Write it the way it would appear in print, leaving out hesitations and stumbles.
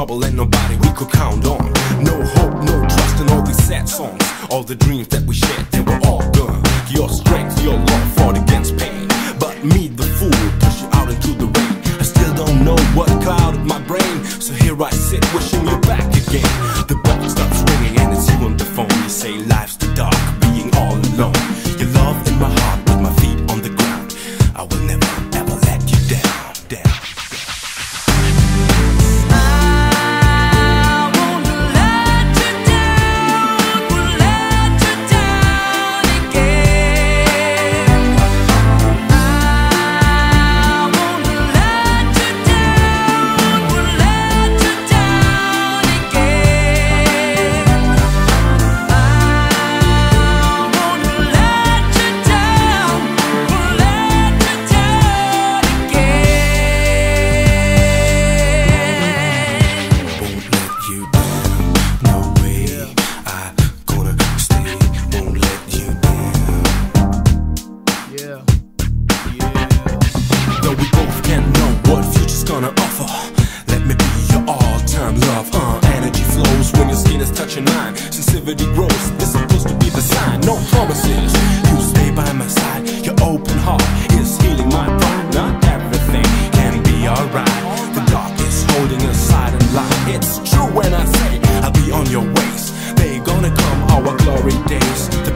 trouble and nobody we could count on. No hope, no trust in all these sad songs. All the dreams that we shared, they were all gone. Your strength, your love fought against pain, but me, the fool, pushed you out into the rain. I still don't know what clouded my brain, so here I sit wishing you back again. The bell stops ringing and it's you on the phone. You say life's too dark, being all alone. Your love in my heart with my feet on the ground. I will never ever let you down. Though we both can't know what future's gonna offer, let me be your all-time love. Energy flows when your skin is touching mine. Sensitivity grows, this is supposed to be the sign. No promises, you stay by my side. Your open heart is healing my pride. Not everything can be alright. The dark is holding a silent light. It's true when I say I'll be on your ways. They're gonna come our glory days. The